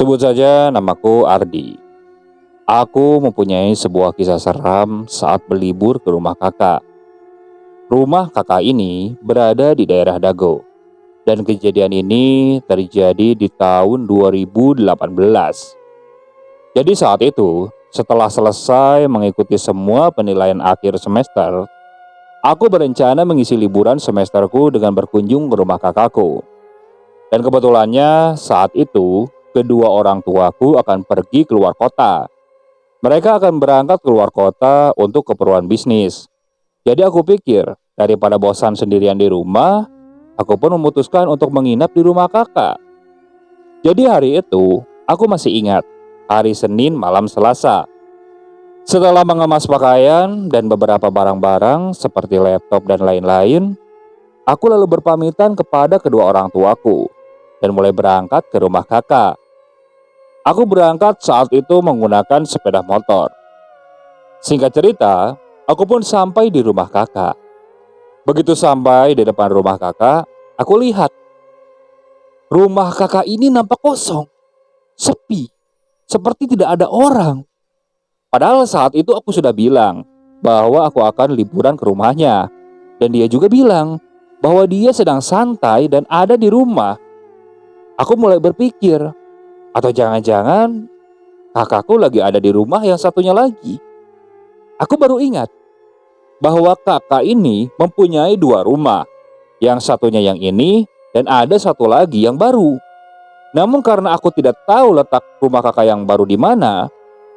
Sebut saja namaku Ardi. Aku mempunyai sebuah kisah seram saat berlibur ke rumah kakak. Rumah kakak ini berada di daerah Dago. Dan kejadian ini terjadi di tahun 2018. Jadi saat itu, setelah selesai mengikuti semua penilaian akhir semester, aku berencana mengisi liburan semesterku dengan berkunjung ke rumah kakakku. Dan kebetulannya saat itu, kedua orang tuaku akan pergi keluar kota. Mereka akan berangkat keluar kota untuk keperluan bisnis. Jadi aku pikir, daripada bosan sendirian di rumah, aku pun memutuskan untuk menginap di rumah kakak. Jadi hari itu, aku masih ingat, hari Senin malam Selasa. Setelah mengemas pakaian dan beberapa barang-barang seperti laptop dan lain-lain, aku lalu berpamitan kepada kedua orang tuaku dan mulai berangkat ke rumah kakak. Aku berangkat saat itu menggunakan sepeda motor. Singkat cerita, aku pun sampai di rumah kakak. Begitu sampai di depan rumah kakak, aku lihat rumah kakak ini nampak kosong, sepi, seperti tidak ada orang. Padahal saat itu aku sudah bilang bahwa aku akan liburan ke rumahnya. Dan dia juga bilang bahwa dia sedang santai dan ada di rumah. Aku mulai berpikir, atau jangan-jangan kakakku lagi ada di rumah yang satunya lagi. Aku baru ingat bahwa kakak ini mempunyai dua rumah. Yang satunya yang ini dan ada satu lagi yang baru. Namun karena aku tidak tahu letak rumah kakak yang baru di mana,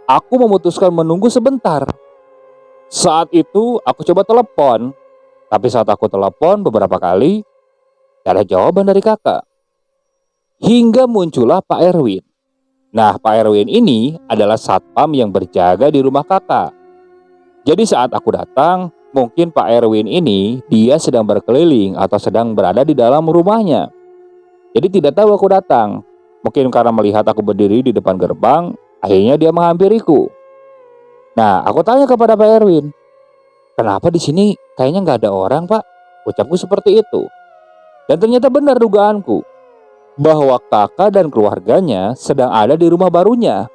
aku memutuskan menunggu sebentar. Saat itu aku coba telepon. Tapi saat aku telepon beberapa kali, tidak ada jawaban dari kakak. Hingga muncullah Pak Erwin. Nah, Pak Erwin ini adalah satpam yang berjaga di rumah kakak. Jadi saat aku datang, mungkin Pak Erwin ini dia sedang berkeliling atau sedang berada di dalam rumahnya. Jadi tidak tahu aku datang. Mungkin karena melihat aku berdiri di depan gerbang, akhirnya dia menghampiriku. Nah, aku tanya kepada Pak Erwin, "Kenapa di sini kayaknya nggak ada orang, Pak?" Ucapku seperti itu. Dan ternyata benar dugaanku, bahwa kakak dan keluarganya sedang ada di rumah barunya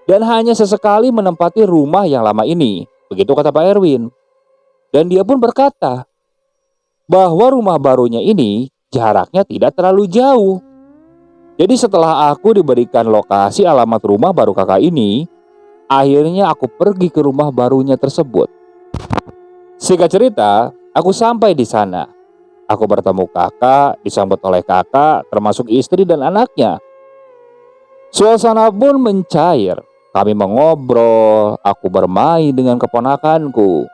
dan hanya sesekali menempati rumah yang lama ini. Begitu kata Pak Erwin. Dan dia pun berkata bahwa rumah barunya ini jaraknya tidak terlalu jauh. Jadi setelah aku diberikan lokasi alamat rumah baru kakak ini, akhirnya aku pergi ke rumah barunya tersebut. Singkat cerita, aku sampai di sana. Aku bertemu kakak, disambut oleh kakak, termasuk istri dan anaknya. Suasana pun mencair. Kami mengobrol, aku bermain dengan keponakanku.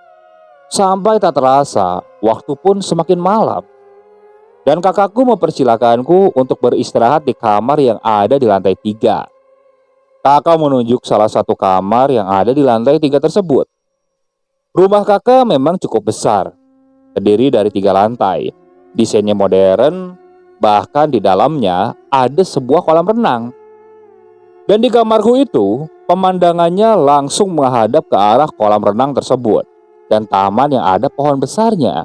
Sampai tak terasa, waktu pun semakin malam. Dan kakakku mempersilakanku untuk beristirahat di kamar yang ada di lantai 3. Kakak menunjuk salah satu kamar yang ada di lantai 3 tersebut. Rumah kakak memang cukup besar, terdiri dari 3 lantai. Desainnya modern, bahkan di dalamnya ada sebuah kolam renang. Dan di kamarku itu, pemandangannya langsung menghadap ke arah kolam renang tersebut dan taman yang ada pohon besarnya.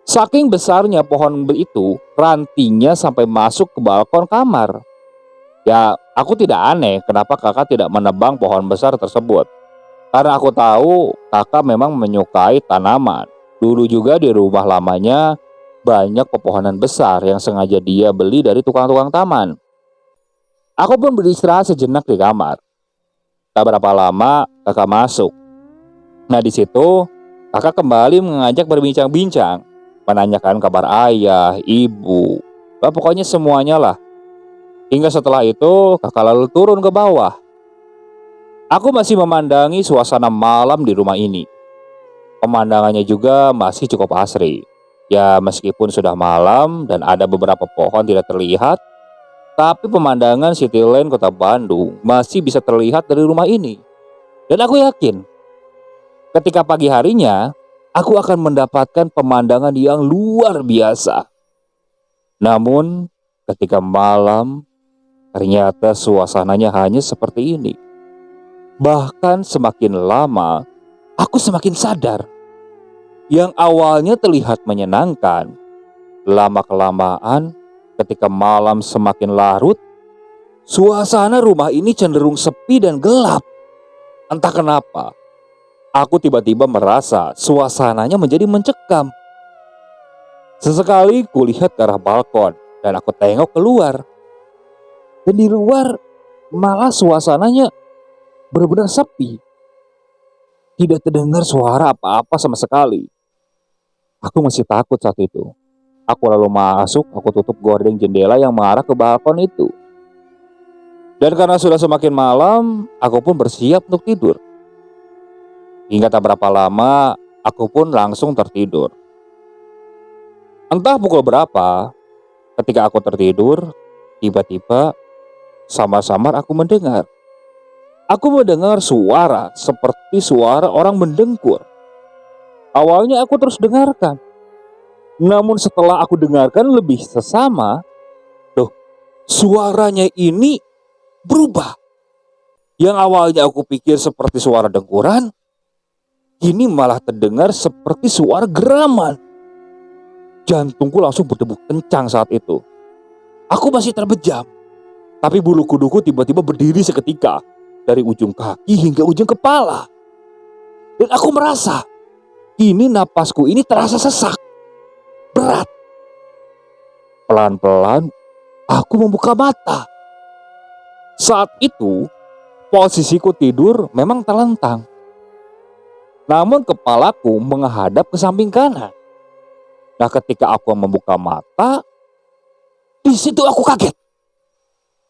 Saking besarnya pohon itu, rantingnya sampai masuk ke balkon kamar. Ya, aku tidak aneh kenapa kakak tidak menebang pohon besar tersebut. Karena aku tahu kakak memang menyukai tanaman. Dulu juga di rumah lamanya banyak pepohonan besar yang sengaja dia beli dari tukang-tukang taman. Aku pun beristirahat sejenak di kamar. Tak berapa lama kakak masuk. Nah di situ kakak kembali mengajak berbincang-bincang, menanyakan kabar ayah, ibu, pokoknya semuanya lah. Hingga setelah itu kakak lalu turun ke bawah. Aku masih memandangi suasana malam di rumah ini. Pemandangannya juga masih cukup asri. Ya meskipun sudah malam dan ada beberapa pohon tidak terlihat, tapi pemandangan Cityland Kota Bandung masih bisa terlihat dari rumah ini. Dan aku yakin, ketika pagi harinya, aku akan mendapatkan pemandangan yang luar biasa. Namun, ketika malam, ternyata suasananya hanya seperti ini. Bahkan semakin lama, aku semakin sadar. Yang awalnya terlihat menyenangkan, lama-kelamaan ketika malam semakin larut, Suasana rumah ini cenderung sepi dan gelap. Entah kenapa, aku tiba-tiba merasa suasananya menjadi mencekam. Sesekali kulihat ke arah balkon dan aku tengok keluar. Dan di luar malah suasananya benar-benar sepi. Tidak terdengar suara apa-apa sama sekali. Aku masih takut saat itu. Aku lalu masuk, aku tutup gorden jendela yang mengarah ke balkon itu. Dan karena sudah semakin malam, aku pun bersiap untuk tidur. Hingga tak berapa lama, aku pun langsung tertidur. Entah pukul berapa, ketika aku tertidur, tiba-tiba samar-samar aku mendengar. Aku mendengar suara seperti suara orang mendengkur. Awalnya aku terus dengarkan. Namun setelah aku dengarkan lebih sesama, loh, suaranya ini berubah. Yang awalnya aku pikir seperti suara dengkuran, kini malah terdengar seperti suara geraman. Jantungku langsung berdebu kencang saat itu. Aku masih terbejam, tapi bulu kuduku tiba-tiba berdiri seketika, dari ujung kaki hingga ujung kepala. Dan aku merasa, kini napasku ini terasa sesak, berat. Pelan-pelan, aku membuka mata. Saat itu, posisiku tidur memang terlentang. Namun kepalaku menghadap ke samping kanan. Nah, ketika aku membuka mata, di situ aku kaget.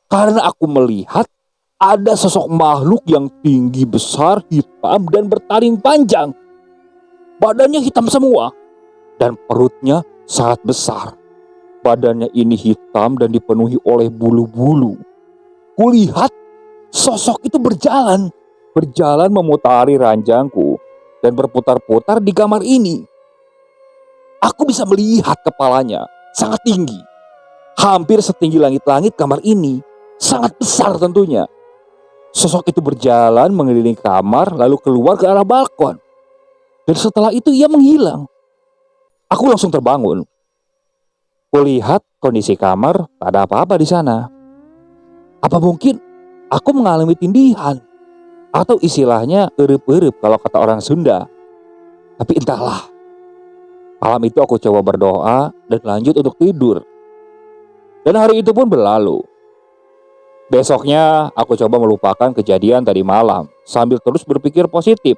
Karena aku melihat ada sosok makhluk yang tinggi besar, hitam dan bertaring panjang. Badannya hitam semua dan perutnya sangat besar. Badannya ini hitam dan dipenuhi oleh bulu-bulu. Kulihat sosok itu berjalan memutari ranjangku dan berputar-putar di kamar ini. Aku bisa melihat kepalanya sangat tinggi, hampir setinggi langit-langit kamar ini, sangat besar tentunya. Sosok itu berjalan mengelilingi kamar lalu keluar ke arah balkon. Dan setelah itu ia menghilang. Aku langsung terbangun. Kulihat kondisi kamar tak ada apa-apa di sana. Apa mungkin aku mengalami tindihan? Atau istilahnya erup-erup kalau kata orang Sunda. Tapi entahlah. Malam itu aku coba berdoa dan lanjut untuk tidur. Dan hari itu pun berlalu. Besoknya aku coba melupakan kejadian tadi malam sambil terus berpikir positif.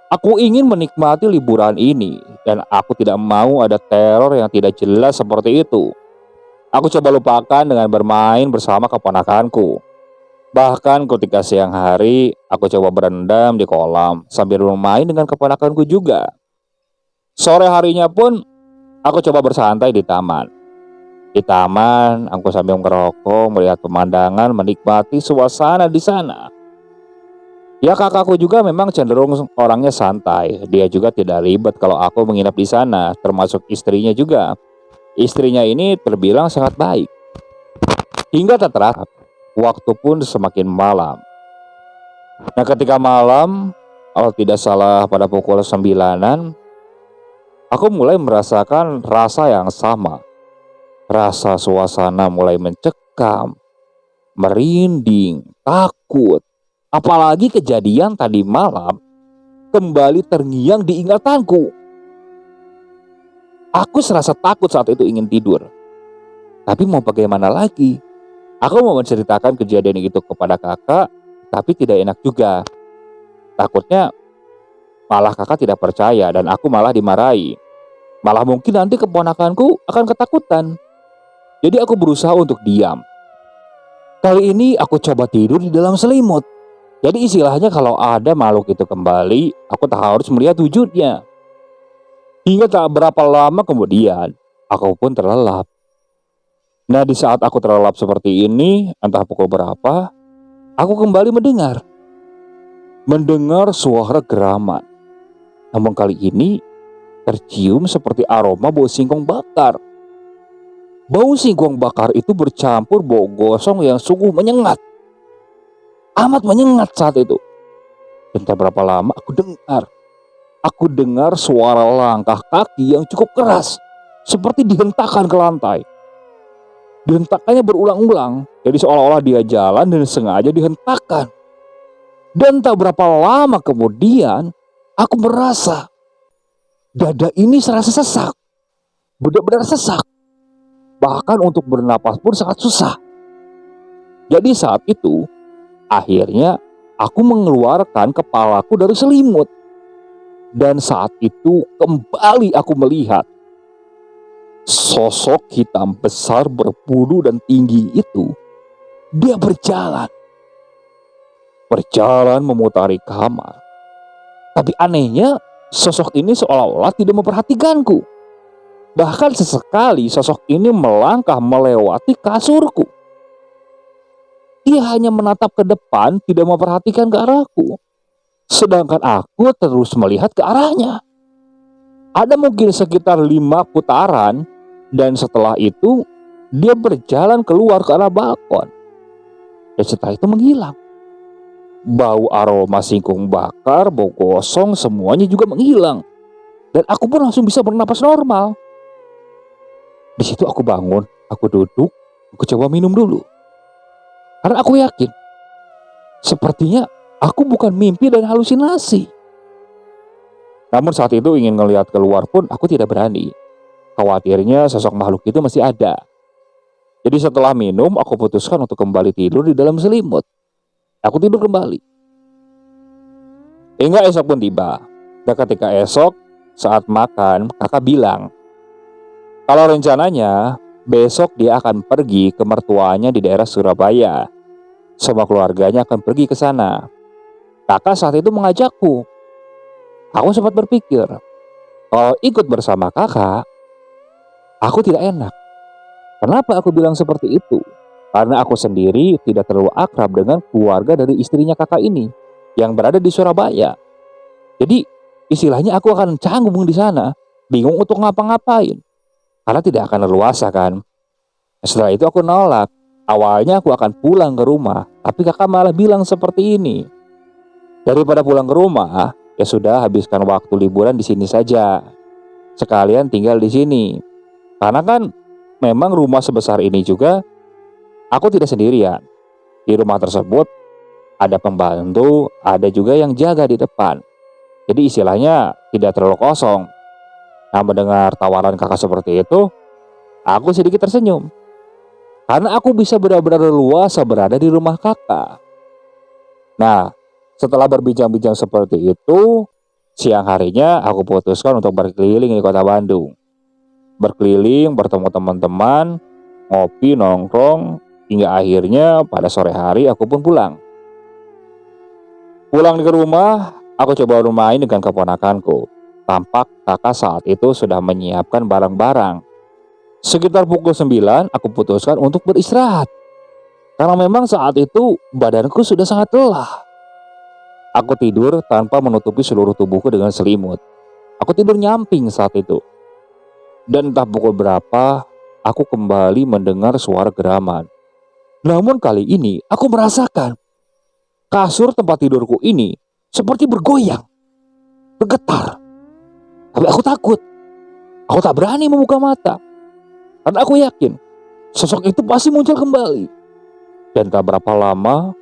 Aku ingin menikmati liburan ini dan aku tidak mau ada teror yang tidak jelas seperti itu. Aku coba lupakan dengan bermain bersama keponakanku. Bahkan ketika siang hari, aku coba berendam di kolam sambil bermain dengan keponakanku juga. Sore harinya pun, aku coba bersantai di taman. Di taman, aku sambil ngerokok, melihat pemandangan, menikmati suasana di sana. Ya, kakakku juga memang cenderung orangnya santai. Dia juga tidak ribet kalau aku menginap di sana, termasuk istrinya juga. Istrinya ini terbilang sangat baik. Hingga tak terasa, waktu pun semakin malam. Nah, ketika malam, kalau tidak salah pada pukul 9-an, aku mulai merasakan rasa yang sama. Rasa suasana mulai mencekam, merinding, takut. Apalagi kejadian tadi malam kembali terngiang di ingatanku. Aku serasa takut saat itu ingin tidur. Tapi mau bagaimana lagi? Aku mau menceritakan kejadian itu kepada kakak, tapi tidak enak juga. Takutnya malah kakak tidak percaya dan aku malah dimarahi. Malah mungkin nanti keponakanku akan ketakutan. Jadi aku berusaha untuk diam. Kali ini aku coba tidur di dalam selimut. Jadi istilahnya kalau ada makhluk itu kembali, aku tak harus melihat wujudnya. Hingga tak berapa lama kemudian, aku pun terlelap. Nah, di saat aku terlelap seperti ini, entah pukul berapa, aku kembali mendengar suara geraman. Namun kali ini tercium seperti aroma bau singkong bakar. Bau singkong bakar itu bercampur bau gosong yang sungguh menyengat. Amat menyengat saat itu. Dan tak berapa lama aku dengar suara langkah kaki yang cukup keras, seperti dihentakkan ke lantai. Dihentakannya berulang-ulang, jadi seolah-olah dia jalan dan sengaja dihentakkan. Dan tak berapa lama kemudian, aku merasa dada ini serasa sesak, benar-benar sesak. Bahkan untuk bernapas pun sangat susah. Jadi saat itu, akhirnya aku mengeluarkan kepalaku dari selimut. Dan saat itu kembali aku melihat sosok hitam besar berbulu dan tinggi itu. Dia berjalan memutari kamar. Tapi anehnya, sosok ini seolah-olah tidak memperhatikanku. Bahkan sesekali sosok ini melangkah melewati kasurku. Dia hanya menatap ke depan, tidak memperhatikan ke arahku. Sedangkan aku terus melihat ke arahnya. Ada mungkin sekitar 5 putaran, dan setelah itu dia berjalan keluar ke arah balkon. Dan setelah itu menghilang. Bau aroma singkong bakar, bau gosong, semuanya juga menghilang. Dan aku pun langsung bisa bernapas normal. Di situ aku bangun, aku duduk, aku coba minum dulu. Karena aku yakin, sepertinya aku bukan mimpi dan halusinasi. Namun saat itu ingin ngelihat keluar pun aku tidak berani. Khawatirnya sosok makhluk itu masih ada. Jadi setelah minum, aku putuskan untuk kembali tidur di dalam selimut. Aku tidur kembali. Hingga esok pun tiba. Dan ketika esok, saat makan, kakak bilang, kalau rencananya besok dia akan pergi ke mertuanya di daerah Surabaya. Semua keluarganya akan pergi ke sana. Kakak saat itu mengajakku. Aku sempat berpikir, kalau ikut bersama kakak, aku tidak enak. Kenapa aku bilang seperti itu? Karena aku sendiri tidak terlalu akrab dengan keluarga dari istrinya kakak ini yang berada di Surabaya. Jadi istilahnya aku akan canggung di sana, bingung untuk ngapa-ngapain. Karena tidak akan leluasa kan. Setelah itu aku nolak. Awalnya aku akan pulang ke rumah, tapi kakak malah bilang seperti ini. Daripada pulang ke rumah, ya sudah habiskan waktu liburan di sini saja. Sekalian tinggal di sini. Karena kan memang rumah sebesar ini juga aku tidak sendirian. Di rumah tersebut ada pembantu, ada juga yang jaga di depan. Jadi istilahnya tidak terlalu kosong. Nah, mendengar tawaran kakak seperti itu, aku sedikit tersenyum. Karena aku bisa benar-benar leluasa berada di rumah kakak. Nah, setelah berbincang-bincang seperti itu, siang harinya aku putuskan untuk berkeliling di kota Bandung. Berkeliling, bertemu teman-teman, ngopi, nongkrong, hingga akhirnya pada sore hari aku pun pulang. Pulang ke rumah, aku coba bermain dengan keponakanku. Tampak kakak saat itu sudah menyiapkan barang-barang. Sekitar pukul 9, aku putuskan untuk beristirahat. Karena memang saat itu badanku sudah sangat lelah. Aku tidur tanpa menutupi seluruh tubuhku dengan selimut. Aku tidur nyamping saat itu. Dan entah pukul berapa, aku kembali mendengar suara geraman. Namun kali ini aku merasakan kasur tempat tidurku ini seperti bergoyang, bergetar. Tapi aku takut. Aku tak berani membuka mata. Karena aku yakin sosok itu pasti muncul kembali. Dan tak berapa lama,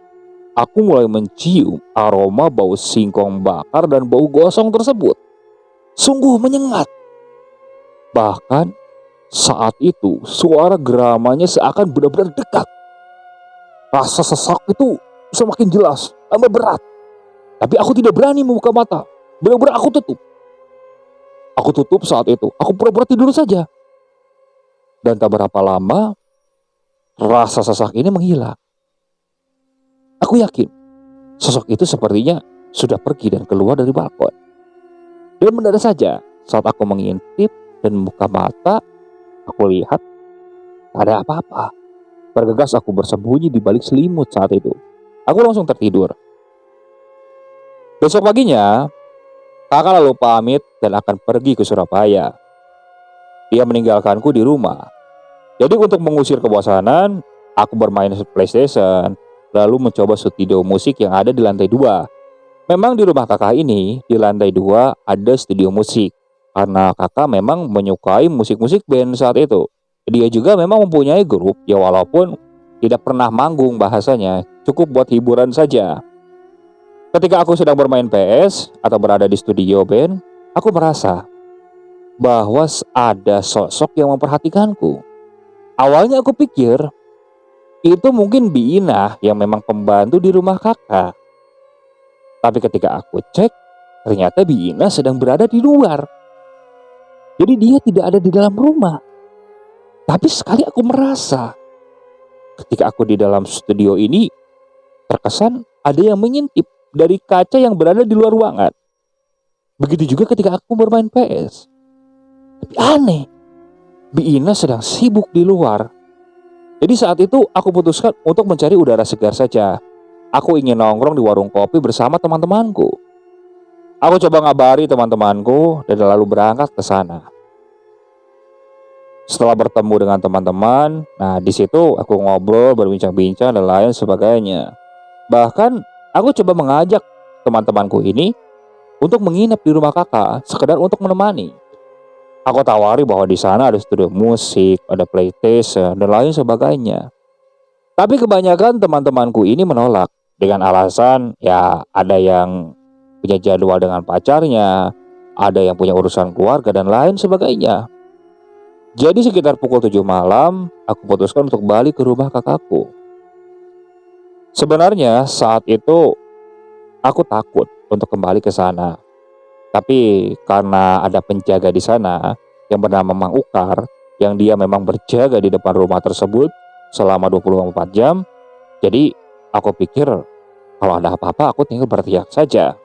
aku mulai mencium aroma bau singkong bakar dan bau gosong tersebut. Sungguh menyengat. Bahkan saat itu suara geramannya seakan benar-benar dekat. Rasa sesak itu semakin jelas, tambah berat. Tapi aku tidak berani membuka mata. Benar-benar aku tutup. Aku tutup saat itu. Aku pura-pura tidur saja. Dan tak berapa lama, rasa sesak ini menghilang. Aku yakin sosok itu sepertinya sudah pergi dan keluar dari balkon. Dan mendadak saja saat aku mengintip dan membuka mata, aku lihat tak ada apa-apa. Bergegas aku bersembunyi di balik selimut saat itu. Aku langsung tertidur. Besok paginya, kakak lalu pamit dan akan pergi ke Surabaya. Dia meninggalkanku di rumah. Jadi untuk mengusir kebosanan, aku bermain PlayStation, lalu mencoba studio musik yang ada di lantai 2. Memang di rumah kakak ini, di lantai 2 ada studio musik. Karena kakak memang menyukai musik-musik band saat itu. Dia juga memang mempunyai grup, ya walaupun tidak pernah manggung bahasanya, cukup buat hiburan saja. Ketika aku sedang bermain PS atau berada di studio band, aku merasa bahwa ada sosok yang memperhatikanku. Awalnya aku pikir itu mungkin Biina yang memang pembantu di rumah kakak. Tapi ketika aku cek, ternyata Biina sedang berada di luar. Jadi dia tidak ada di dalam rumah. Tapi sekali aku merasa ketika aku di dalam studio ini, terkesan ada yang mengintip dari kaca yang berada di luar ruangan. Begitu juga ketika aku bermain PS. Tapi aneh, Biina sedang sibuk di luar. Jadi saat itu aku putuskan untuk mencari udara segar saja. Aku ingin nongkrong di warung kopi bersama teman-temanku. Aku coba ngabari teman-temanku dan lalu berangkat ke sana. Setelah bertemu dengan teman-teman, nah di situ aku ngobrol, berbincang-bincang dan lain sebagainya. Bahkan aku coba mengajak teman-temanku ini untuk menginap di rumah kakak, sekedar untuk menemani. Aku tawari bahwa di sana ada studio musik, ada PlayStation dan lain sebagainya. Tapi kebanyakan teman-temanku ini menolak dengan alasan ya ada yang punya jadwal dengan pacarnya, ada yang punya urusan keluarga dan lain sebagainya. Jadi sekitar pukul 7 malam, aku putuskan untuk balik ke rumah kakakku. Sebenarnya saat itu aku takut untuk kembali ke sana. Tapi karena ada penjaga di sana yang bernama Mang Ukar, yang dia memang berjaga di depan rumah tersebut selama 24 jam. Jadi aku pikir kalau ada apa-apa aku tinggal berteriak saja.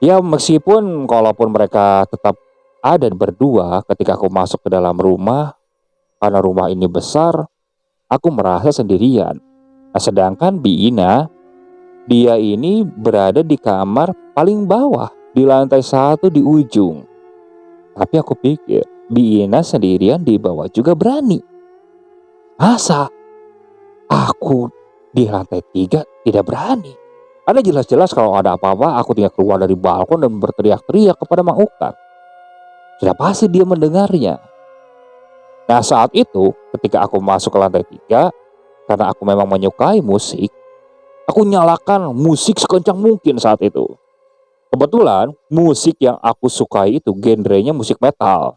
Ya meskipun kalaupun mereka tetap ada berdua ketika aku masuk ke dalam rumah, karena rumah ini besar, aku merasa sendirian. Nah, sedangkan Biina, dia ini berada di kamar paling bawah, di lantai 1 di ujung. Tapi aku pikir Biina sendirian di bawah juga berani. Masa aku di lantai 3 tidak berani? Ada jelas-jelas kalau ada apa-apa aku tinggal keluar dari balkon dan berteriak-teriak kepada Mang Ukar. Sudah pasti dia mendengarnya. Nah saat itu ketika aku masuk ke lantai 3, karena aku memang menyukai musik, aku nyalakan musik sekencang mungkin saat itu. Kebetulan musik yang aku sukai itu genrenya musik metal.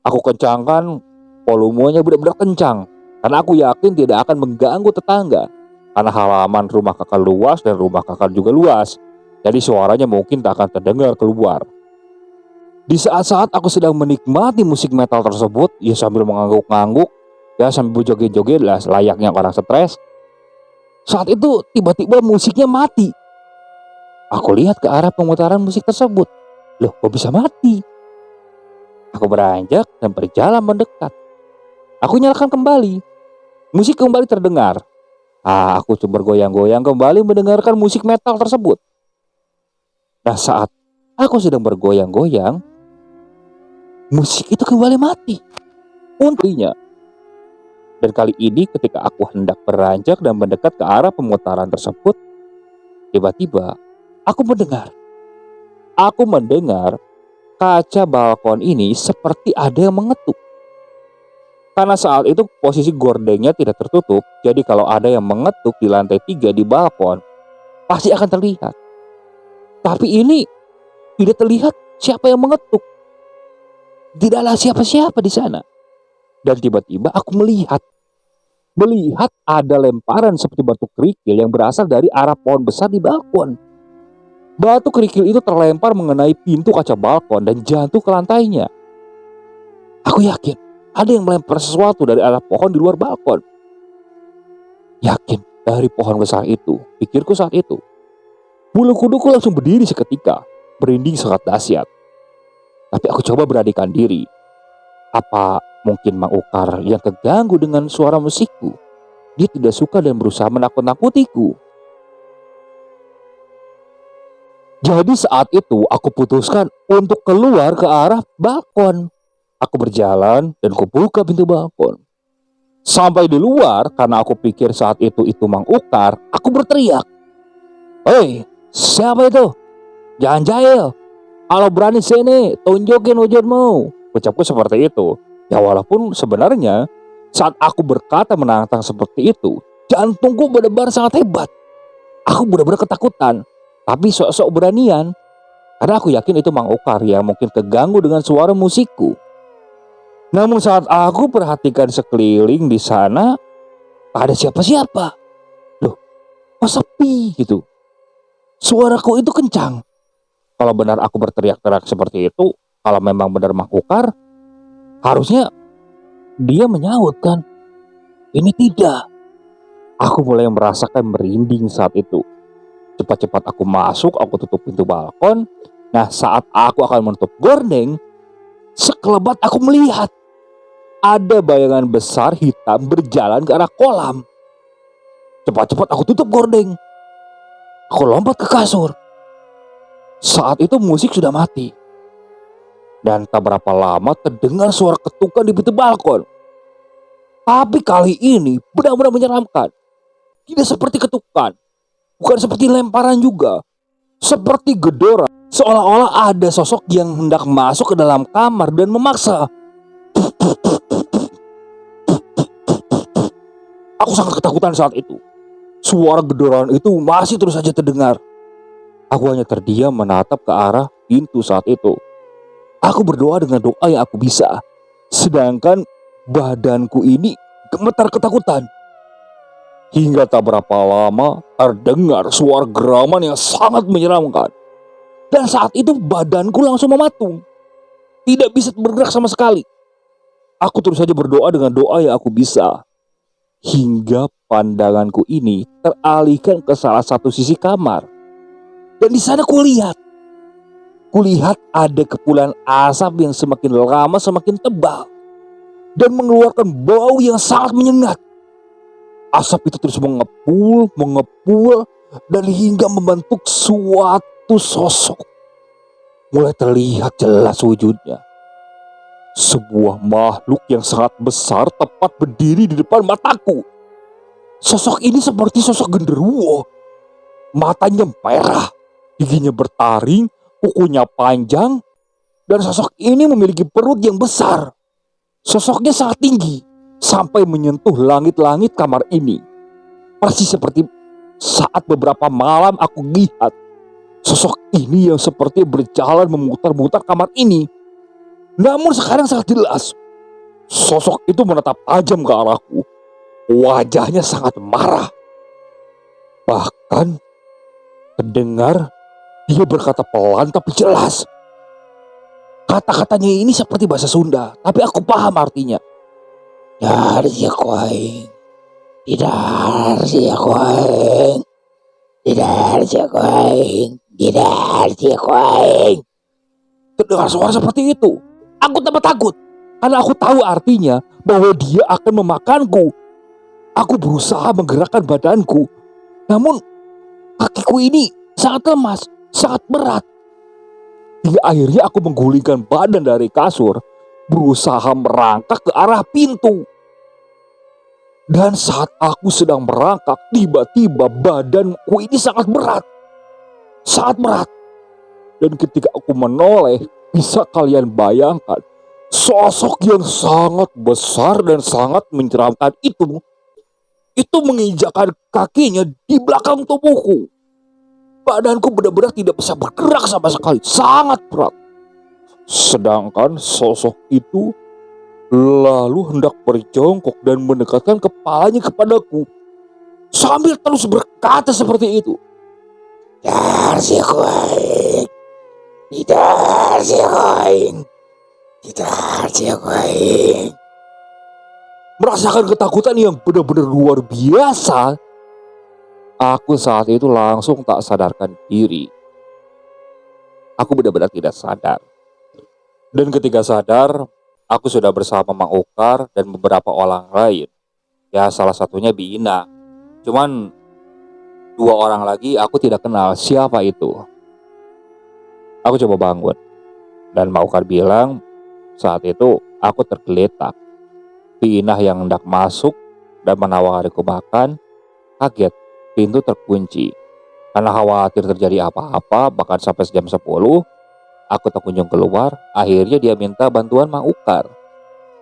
Aku kencangkan volumenya benar-benar kencang, karena aku yakin tidak akan mengganggu tetangga. Karena halaman rumah kakak luas dan rumah kakak juga luas, jadi suaranya mungkin tak akan terdengar keluar. Di saat-saat aku sedang menikmati musik metal tersebut, ya sambil mengangguk-ngangguk, ya sambil joget-joget lah layaknya orang stres. Saat itu tiba-tiba musiknya mati. Aku lihat ke arah pemutaran musik tersebut. Loh, kok bisa mati? Aku beranjak dan berjalan mendekat. Aku nyalakan kembali. Musik kembali terdengar. Aku coba bergoyang-goyang kembali mendengarkan musik metal tersebut. Nah, saat aku sedang bergoyang-goyang, musik itu kembali mati. Untungnya. Dan kali ini ketika aku hendak beranjak dan mendekat ke arah pemutaran tersebut, tiba-tiba aku mendengar kaca balkon ini seperti ada yang mengetuk. Karena saat itu posisi gordengnya tidak tertutup, jadi kalau ada yang mengetuk di lantai 3 di balkon, pasti akan terlihat. Tapi ini tidak terlihat siapa yang mengetuk. Tidaklah siapa-siapa di sana. Dan tiba-tiba aku melihat ada lemparan seperti batu kerikil yang berasal dari arah pohon besar di balkon. Batu kerikil itu terlempar mengenai pintu kaca balkon dan jatuh ke lantainya. Aku yakin ada yang melempar sesuatu dari arah pohon di luar balkon. Yakin dari pohon besar itu, pikirku saat itu. Bulu kuduku langsung berdiri seketika, merinding sangat dahsyat. Tapi aku coba beranikan diri. Apa mungkin Mang Ukar yang keganggu dengan suara musikku? Dia tidak suka dan berusaha menakut-nakutiku. Jadi saat itu aku putuskan untuk keluar ke arah balkon. Aku berjalan dan kubuka pintu balkon. Sampai di luar, karena aku pikir saat itu Mang Ukar, aku berteriak. "Hei, siapa itu? Jangan jahil. Kalau berani sini, tunjukin wujudmu." Ucapku seperti itu. Ya walaupun sebenarnya saat aku berkata menantang seperti itu, jantungku berdebar sangat hebat. Aku benar-benar ketakutan, tapi sok-sok beranian. Karena aku yakin itu Mang Ukar yang mungkin keganggu dengan suara musikku. Namun saat aku perhatikan sekeliling di sana, tak ada siapa-siapa. Loh, kok sepi gitu? Suaraku itu kencang. Kalau benar aku berteriak-teriak seperti itu, kalau memang benar Mang Ukar, harusnya dia menyaut kan? Ini tidak. Aku mulai merasakan merinding saat itu. Cepat-cepat aku masuk, aku tutup pintu balkon. Nah, saat aku akan menutup gorden, sekelebat aku melihat ada bayangan besar hitam berjalan ke arah kolam. Cepat-cepat aku tutup gorden. Aku lompat ke kasur. Saat itu musik sudah mati. Dan tak berapa lama terdengar suara ketukan di pintu balkon. Tapi kali ini benar-benar menyeramkan. Tidak seperti ketukan, bukan seperti lemparan juga. Seperti gedora, seolah-olah ada sosok yang hendak masuk ke dalam kamar dan memaksa. Aku sangat ketakutan saat itu. Suara gedoraan itu masih terus saja terdengar. Aku hanya terdiam menatap ke arah pintu saat itu. Aku berdoa dengan doa yang aku bisa. Sedangkan badanku ini gemetar ketakutan. Hingga tak berapa lama terdengar suara geraman yang sangat menyeramkan. Dan saat itu badanku langsung mematung. Tidak bisa bergerak sama sekali. Aku terus saja berdoa dengan doa yang aku bisa. Hingga pandanganku ini teralihkan ke salah satu sisi kamar. Dan di sana kulihat ada kepulan asap yang semakin lama semakin tebal. Dan mengeluarkan bau yang sangat menyengat. Asap itu terus mengepul, dan hingga membentuk suatu sosok. Mulai terlihat jelas wujudnya. Sebuah makhluk yang sangat besar tepat berdiri di depan mataku. Sosok ini seperti sosok genderuwo. Matanya merah, giginya bertaring, kukunya panjang, dan sosok ini memiliki perut yang besar. Sosoknya sangat tinggi, sampai menyentuh langit-langit kamar ini. Persis seperti saat beberapa malam aku lihat sosok ini yang seperti berjalan memutar-mutar kamar ini. Namun sekarang sangat jelas, sosok itu menatap tajam ke arahku. Wajahnya sangat marah. Bahkan terdengar dia berkata pelan tapi jelas. Kata-katanya ini seperti bahasa Sunda, tapi aku paham artinya. Tidak kuing, tidak kuing, tidak kuing. Terdengar suara seperti itu. Aku tambah takut karena aku tahu artinya bahwa dia akan memakanku. Aku berusaha menggerakkan badanku, namun kakiku ini sangat lemas, sangat berat. Hingga akhirnya aku menggulingkan badan dari kasur, berusaha merangkak ke arah pintu. Dan saat aku sedang merangkak, tiba-tiba badanku ini sangat berat. Sangat berat. Dan ketika aku menoleh, bisa kalian bayangkan, sosok yang sangat besar dan sangat menyeramkan itu menginjakkan kakinya di belakang tubuhku. Badanku benar-benar tidak bisa bergerak sama sekali, sangat berat. Sedangkan sosok itu lalu hendak berjongkok dan mendekatkan kepalanya kepadaku, sambil terus berkata seperti itu. Tidak. Merasakan ketakutan yang benar-benar luar biasa. Aku saat itu langsung tak sadarkan diri. Aku benar-benar tidak sadar. Dan ketika sadar, aku sudah bersama Mang Ukar dan beberapa orang lain. Ya salah satunya Bina. Cuman 2 orang lagi aku tidak kenal siapa itu. Aku coba bangun. Dan Mang Ukar bilang saat itu aku tergeletak. Bina yang hendak masuk dan menawariku makan kaget. Pintu terkunci. Karena khawatir terjadi apa-apa, bahkan sampai jam 10, aku tak kunjung keluar. Akhirnya dia minta bantuan Mang Ukar.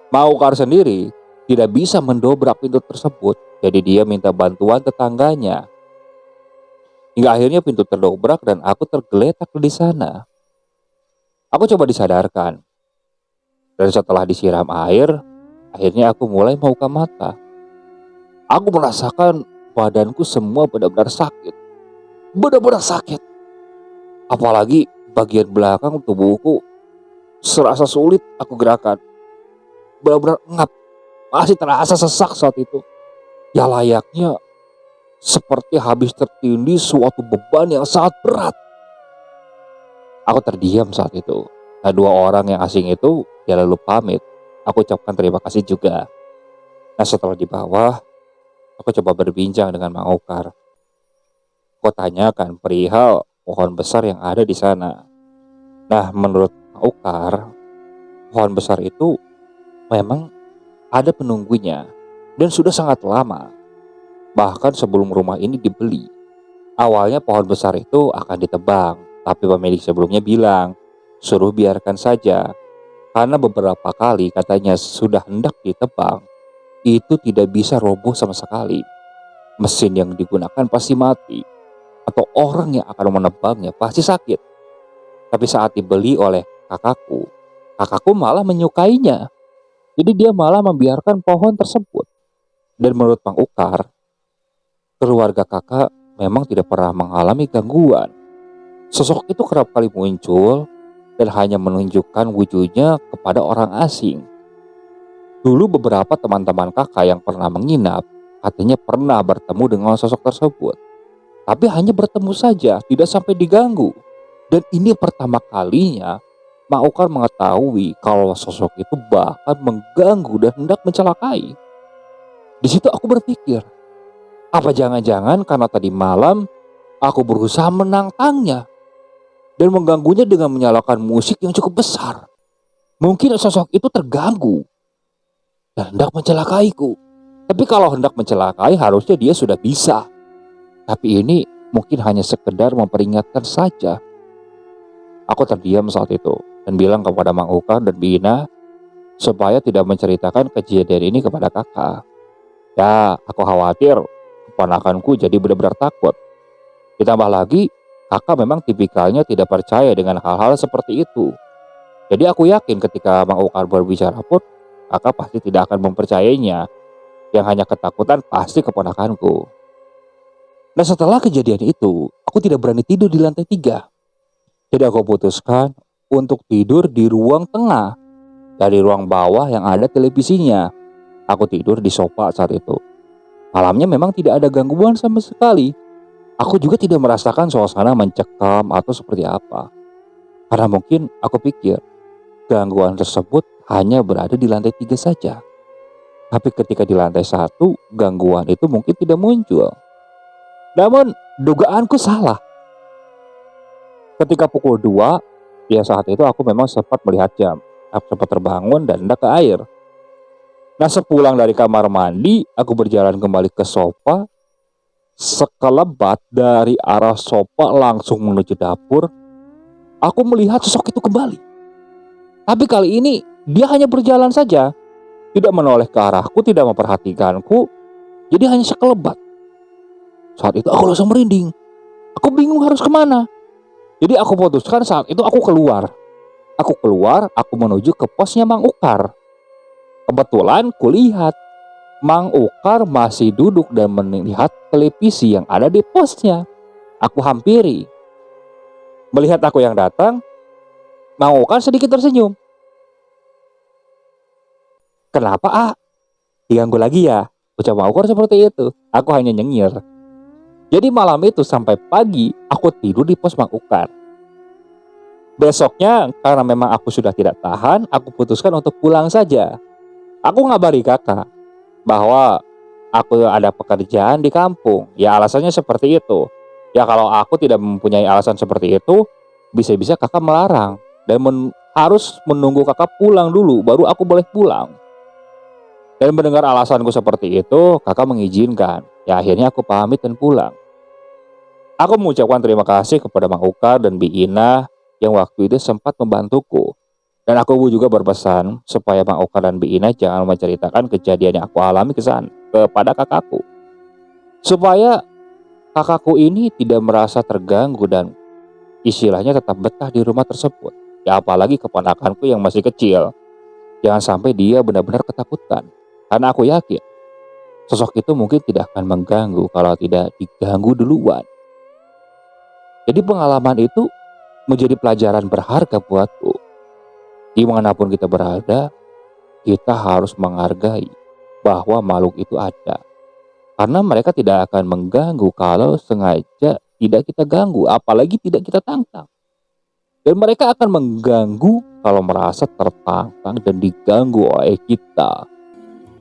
Mang Ukar sendiri tidak bisa mendobrak pintu tersebut, jadi dia minta bantuan tetangganya. Hingga akhirnya pintu terdobrak dan aku tergeletak di sana. Aku coba disadarkan, dan setelah disiram air, akhirnya aku mulai membuka mata. Aku merasakan badanku semua benar-benar sakit. Benar-benar sakit. Apalagi bagian belakang tubuhku serasa sulit aku gerakan. Benar-benar ngap. Masih terasa sesak saat itu. Ya layaknya seperti habis tertindih suatu beban yang sangat berat. Aku terdiam saat itu. Nah, dua orang yang asing itu dia lalu pamit. Aku ucapkan terima kasih juga. Nah, setelah di bawah, aku coba berbincang dengan Mang Ukar. Aku tanyakan perihal pohon besar yang ada di sana. Nah, menurut Mang Ukar, pohon besar itu memang ada penunggunya dan sudah sangat lama. Bahkan sebelum rumah ini dibeli. Awalnya pohon besar itu akan ditebang, tapi pemilik sebelumnya bilang, suruh biarkan saja. Karena beberapa kali katanya sudah hendak ditebang, itu tidak bisa roboh sama sekali. Mesin yang digunakan pasti mati, atau orang yang akan menebangnya pasti sakit. Tapi saat dibeli oleh kakakku malah menyukainya. Jadi dia malah membiarkan pohon tersebut. Dan menurut Mang Ukar, keluarga kakak memang tidak pernah mengalami gangguan. Sosok itu kerap kali muncul dan hanya menunjukkan wujudnya kepada orang asing. Dulu beberapa teman-teman kakak yang pernah menginap katanya pernah bertemu dengan sosok tersebut. Tapi hanya bertemu saja, tidak sampai diganggu. Dan ini pertama kalinya Mang Ukar mengetahui kalau sosok itu bahkan mengganggu dan hendak mencelakai. Di situ aku berpikir, apa jangan-jangan karena tadi malam aku berusaha menantangnya dan mengganggunya dengan menyalakan musik yang cukup besar. Mungkin sosok itu terganggu dan hendak mencelakaiku. Tapi kalau hendak mencelakai harusnya dia sudah bisa. Tapi ini mungkin hanya sekedar memperingatkan saja. Aku terdiam saat itu dan bilang kepada Mang Ukar dan Bina supaya tidak menceritakan kejadian ini kepada kakak. Ya, aku khawatir keponakanku jadi benar-benar takut. Ditambah lagi, kakak memang tipikalnya tidak percaya dengan hal-hal seperti itu. Jadi aku yakin ketika Mang Ukar berbicara pun, kakak pasti tidak akan mempercayainya. Yang hanya ketakutan pasti keponakanku. Nah, setelah kejadian itu, aku tidak berani tidur di lantai 3. Jadi aku putuskan untuk tidur di ruang tengah. Dari ruang bawah yang ada televisinya. Aku tidur di sofa saat itu. Malamnya memang tidak ada gangguan sama sekali. Aku juga tidak merasakan suasana mencekam atau seperti apa. Karena mungkin aku pikir gangguan tersebut hanya berada di lantai 3 saja. Tapi ketika di lantai 1, gangguan itu mungkin tidak muncul. Namun dugaanku salah. Ketika pukul 2, ya saat itu aku memang sempat melihat jam. Aku sempat terbangun dan hendak ke air. Nah, sepulang dari kamar mandi, aku berjalan kembali ke sofa. Sekelebat dari arah sofa langsung menuju dapur, aku melihat sosok itu kembali. Tapi kali ini dia hanya berjalan saja, tidak menoleh ke arahku, tidak memperhatikanku. Jadi hanya sekelebat. Saat itu aku langsung merinding. Aku bingung harus kemana. Jadi aku putuskan saat itu aku keluar. Aku menuju ke posnya Mang Ukar. Kebetulan kulihat Mang Ukar masih duduk dan melihat televisi yang ada di posnya. Aku hampiri. Melihat aku yang datang, Mang Ukar sedikit tersenyum. Kenapa, diganggu lagi ya? Ucap Mang Ukar seperti itu. Aku hanya nyengir. Jadi malam itu sampai pagi aku tidur di pos Mang Ukar. Besoknya karena memang aku sudah tidak tahan, aku putuskan untuk pulang saja. Aku ngabari kakak bahwa aku ada pekerjaan di kampung. Ya alasannya seperti itu. Ya kalau aku tidak mempunyai alasan seperti itu, bisa-bisa kakak melarang dan harus menunggu kakak pulang dulu baru aku boleh pulang. Dan mendengar alasanku seperti itu, kakak mengizinkan. Ya akhirnya aku pamit dan pulang. Aku mengucapkan terima kasih kepada Mang Ukar dan Bi Ina yang waktu itu sempat membantuku. Dan aku juga berpesan supaya Bang Oka dan Bi Ina jangan menceritakan kejadian yang aku alami kepada kakakku. Supaya kakakku ini tidak merasa terganggu dan istilahnya tetap betah di rumah tersebut. Ya apalagi keponakanku yang masih kecil. Jangan sampai dia benar-benar ketakutan. Karena aku yakin sosok itu mungkin tidak akan mengganggu kalau tidak diganggu duluan. Jadi pengalaman itu menjadi pelajaran berharga buatku. Dimanapun kita berada, kita harus menghargai bahwa makhluk itu ada. Karena mereka tidak akan mengganggu kalau sengaja tidak kita ganggu, apalagi tidak kita tantang. Dan mereka akan mengganggu kalau merasa tertantang dan diganggu oleh kita.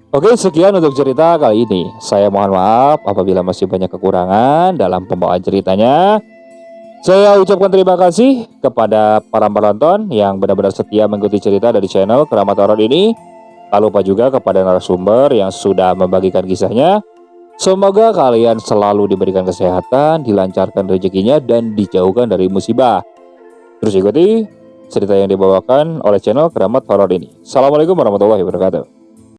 Oke, sekian untuk cerita kali ini. Saya mohon maaf apabila masih banyak kekurangan dalam pembawaan ceritanya. Saya ucapkan terima kasih kepada para penonton yang benar-benar setia mengikuti cerita dari channel Keramat Horor ini. Tak lupa juga kepada narasumber yang sudah membagikan kisahnya. Semoga kalian selalu diberikan kesehatan, dilancarkan rezekinya, dan dijauhkan dari musibah. Terus ikuti cerita yang dibawakan oleh channel Keramat Horor ini. Assalamualaikum warahmatullahi wabarakatuh.